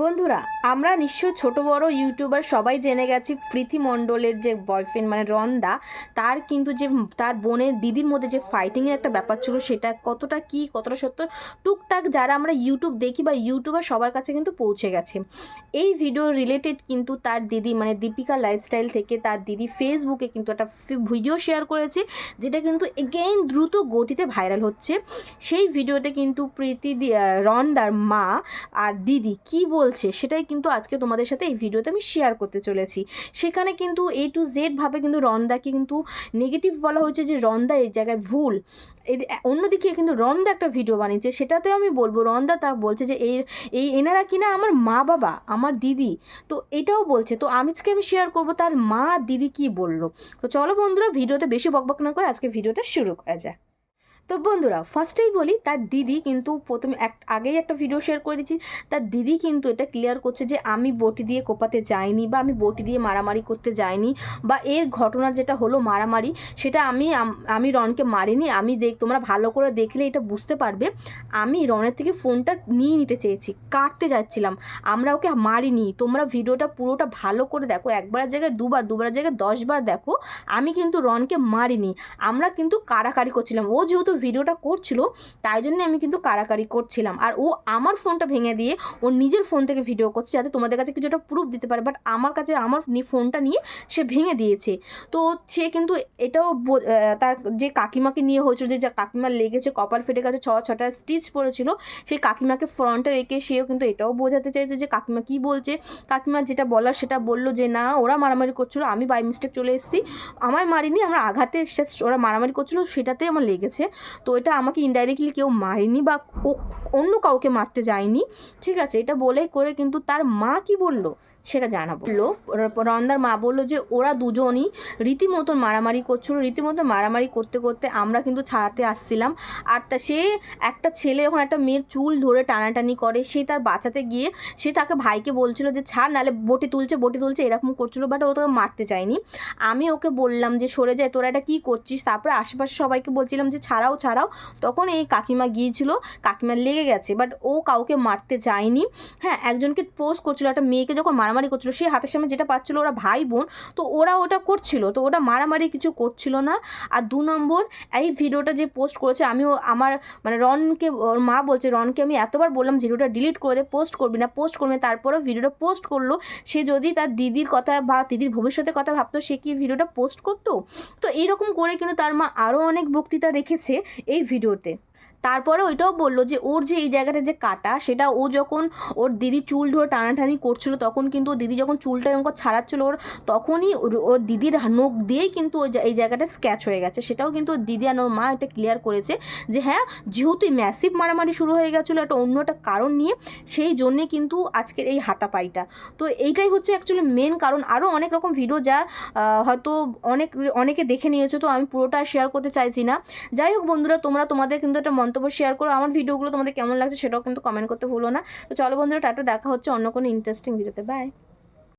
বন্ধুরা, আমরা নিশ্চয়ই ছোট বড় ইউটিউবার সবাই জেনে গেছি প্রীতি মণ্ডলের যে বয়ফ্রেন্ড মানে রন্দা, তার কিন্তু যে তার বোনের দিদির মধ্যে যে ফাইটিংয়ের একটা ব্যাপার ছিল, সেটা কতটা কি কতটা সত্য টুকটাক যারা আমরা ইউটিউব দেখি বা ইউটিউবার সবার কাছে কিন্তু পৌঁছে গেছে। এই ভিডিও রিলেটেড কিন্তু তার দিদি মানে দীপিকা লাইফস্টাইল থেকে তার দিদি ফেসবুকে কিন্তু একটা ভিডিও শেয়ার করেছে, যেটা কিন্তু এগেইন দ্রুত গতিতে ভাইরাল হচ্ছে। সেই ভিডিওতে কিন্তু রন্দার মা আর দিদি কি বলছে সেটাই কিন্তু আজকে তোমাদের সাথে এই ভিডিওতে আমি শেয়ার করতে চলেছি। সেখানে কিন্তু A to Z ভাবে কিন্তু রন্দাকে কিন্তু নেগেটিভ বলা হয়েছে, যে রন্দা এই জায়গায় ভুল। অন্যদিকে কিন্তু রন্দা একটা ভিডিও বানিয়েছে, সেটাতেও আমি বলবো রন্দা তা বলছে যে এই এনারা কিনা আমার মা বাবা আমার দিদি, তো এটাও বলছে। তো আজকে আমি শেয়ার করব তার মা দিদি কি বললো। তো চলো বন্ধুরা, ভিডিওতে বেশি বকবক না করে আজকে ভিডিওটা শুরু করা যাক। তো বন্ধুরা, ফার্স্টেই বলি, তার দিদি কিন্তু প্রথমে আগেই একটা ভিডিও শেয়ার করে দিচ্ছি। তার দিদি কিন্তু এটা ক্লিয়ার করছে যে আমি বটি দিয়ে কোপাতে যাইনি, বা আমি বটি দিয়ে মারামারি করতে যাইনি, বা এর ঘটনার যেটা হলো মারামারি, সেটা আমি রনকে মারিনি। তোমরা ভালো করে দেখলে এটা বুঝতে পারবে, আমি রনের থেকে ফোনটা নিয়ে নিতে চেয়েছি, কাটতে যাচ্ছিলাম, আমরা ওকে মারিনি। তোমরা ভিডিওটা পুরোটা ভালো করে দেখো, একবারের জায়গায় দুবারের জায়গায় 10 বার দেখো। আমি কিন্তু রনকে মারিনি, আমরা কিন্তু কাড়াকাড়ি করছিলাম। ও যেহেতু ভিডিওটা করছিল তাই জন্য আমি কিন্তু কাড়াকাড়ি করছিলাম, আর ও আমার ফোনটা ভেঙে দিয়ে ওর নিজের ফোন থেকে ভিডিও করছে যাতে তোমাদের কাছে কিছুটা প্রুফ দিতে পারে। বাট আমার কাছে আমার ফোনটা নিয়ে সে ভেঙে দিয়েছে। তো সে কিন্তু এটাও তার যে কাকিমাকে নিয়ে হয়েছিল, যে কাকিমার লেগেছে, কপাল ফেটে গেছে, 6টা স্টিচ পড়েছিল, সেই কাকিমাকে ফ্রন্টে রেখে সেও কিন্তু এটাও বোঝাতে চাইছে যে কাকিমা কি বলছে। কাকিমা যেটা বলার সেটা বললো, যে না ওরা মারামারি করছিলো, আমি বাই মিস্টেক চলে এসেছি, আমায় মারিনি, আমরা আঘাতে ওরা মারামারি করছিলো সেটাতে আমার লেগেছে। তো এটা আমাকে ইনডাইরেক্টলি কেউ মারেনি বা অন্য কাউকে মারতে যায়নি, ঠিক আছে। এটা বলে করে কিন্তু তার মা কি বলল সেটা জানাবো। রন্দার মা বললো যে ওরা দুজনই রীতিমতন মারামারি করছিল, রীতিমতো মারামারি করতে করতে আমরা কিন্তু ছাড়াতে আসছিলাম। আর সে একটা ছেলে যখন একটা মেয়ের চুল ধরে টানাটানি করে, সে তার বাঁচাতে গিয়ে সে তাকে ভাইকে বলছিল যে ছাড়, নাহলে বটি তুলছে এরকম করছিল, বাট ও তোকে মারতে চায়নি। আমি ওকে বললাম যে সরে যায়, তোরা এটা কী করছিস। তারপরে আশেপাশে সবাইকে বলছিলাম যে ছাড়াও। তখন এই কাকিমা গিয়েছিল, কাকিমার লেগে গেছে, বাট ও কাউকে মারতে যায়নি। হ্যাঁ, একজনকে পোস্ট করছিল, একটা মেয়েকে যখন মারামারি করছিল, সে হাতের সামনে যেটা পাচ্ছিল, ওরা ভাই বোন, তো ওরা ওটা করছিল, তো ওটা মারামারি কিছু করছিল না। আর 2 নম্বর, এই ভিডিওটা যে পোস্ট করেছে, আমিও আমার মানে রনকে, ওর মা বলছে রনকে আমি এতবার বললাম ভিডিওটা ডিলিট করে দে, পোস্ট করবি না, তারপরেও ভিডিওটা পোস্ট করলো। সে যদি তার দিদির কথা বা দিদির ভবিষ্যতের কথা ভাবতো, সে কি ভিডিওটা পোস্ট করতো? তো এইরকম করে কিন্তু তার মা আরও অনেক বক্তৃতা রেখেছে এই ভিডিওতে। তারপরে ওইটাও বললো যে ওর যে এই জায়গাটা যে কাটা, সেটা ও যখন ওর দিদি চুল ধরে টানাটানি করছিল, তখন কিন্তু ওর দিদি যখন চুলটা এরকম ছাড়াচ্ছিল তখনই ওর দিদির নখ দিয়েই কিন্তু এই জায়গাটা স্ক্র্যাচ হয়ে গেছে। সেটাও কিন্তু ওর দিদি আর ওর মা এটা ক্লিয়ার করেছে যে হ্যাঁ, যেহেতু ম্যাসিভ মারামারি শুরু হয়ে গেছিলো একটা অন্য একটা কারণ নিয়ে, সেই জন্যে কিন্তু আজকের এই হাতাপাইটা। তো এইটাই হচ্ছে অ্যাকচুয়ালি মেন কারণ। আরও অনেক রকম ভিডিও যা হয়তো অনেকে দেখে নিয়েছো, তো আমি পুরোটা শেয়ার করতে চাইছি না। যাই হোক বন্ধুরা, তোমাদের কিন্তু একটা মন্তব্য শেয়ার করো, আমার ভিডিওগুলো তোমাদের কেমন লাগছে সেটাও কিন্তু কমেন্ট করতে ভুলো না। তো চলো বন্ধুরা, টাটা, দেখা হচ্ছে অন্য কোনো ইন্টারেস্টিং ভিডিওতে। বাই।